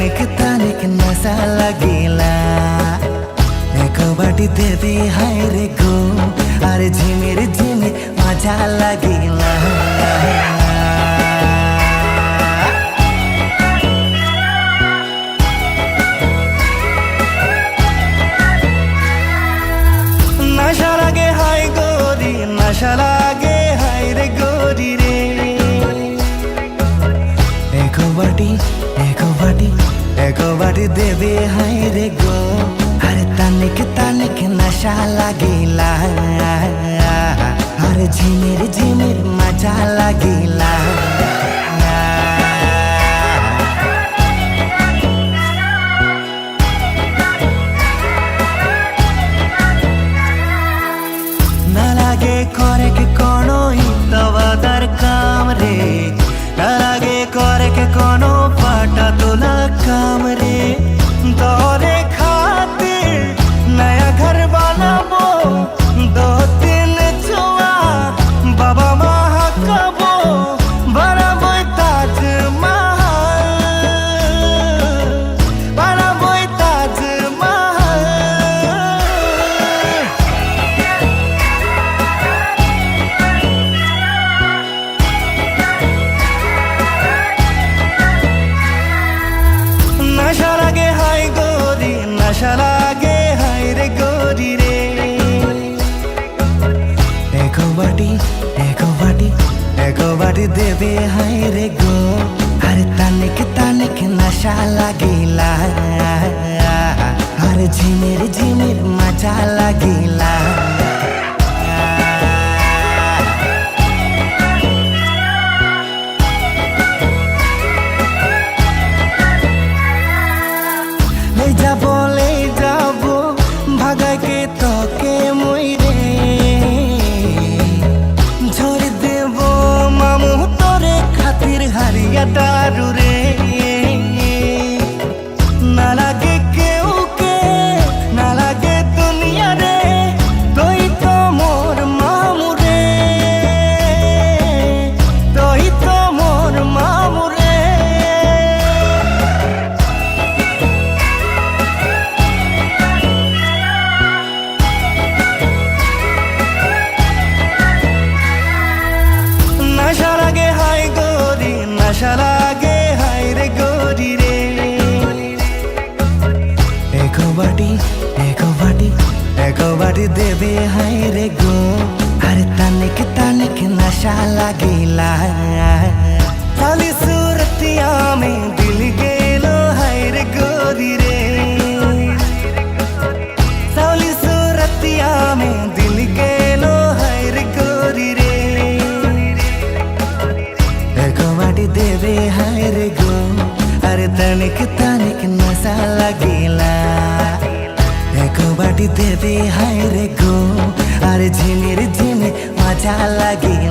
तनिक तनिक नशा लगेला एको बाटी देवे हाय रे गो अरे झिमिर झिमिर मजा लगेला नशा लगे हाय गोरी नशा लगे हाय रे गोरी रे एको बाटी देवे हाय रे गो अरे तनिक तनिक नशा लगेला अरे झिमिर झिमिर मजा लगेला ना लागे करे के कोनो हितवादार काम रे ना लागे करे के कोनो पाटा तोला काम रे तोरे खातिर नया घर बनाबो दो तीन जुआ बाबा महाकाबो बनाबो ताजमहल बनाबो ताजमहल नशा लगे हाय गोरी नशा लगे हाय रे गोरी रे एको बाटी देवे हाय रे गो अरे तनिक तनिक नशा लगेला अरे झिमिर झिमिर मजा लगेला ले जाबो भागा के तोके मोइरे झोर देबो मामू तोरे खातिर हरिया दारू रे ना लागे केहू के ना लागे दुनिया रे तोई तो मोर मामू रे तोई तो मोर मामू रे नशा लगे हाय गोरी नशा लगे हाय रे गोरी रे एको बाटी देवे हाय रे गो अरे तनिक तनिक नशा लगेला साली सूरतिया में दिल गेलो हाय रे गोरी रे साली सूरतिया में दिल गेलो हाय रे गोरी रे एको बाटी देवे हाय रे गो अरे तनिक तनिक नशा लगेला एको बाटी देवे हाय रे गो अरे झिमिर झिमिर मजा लगेला।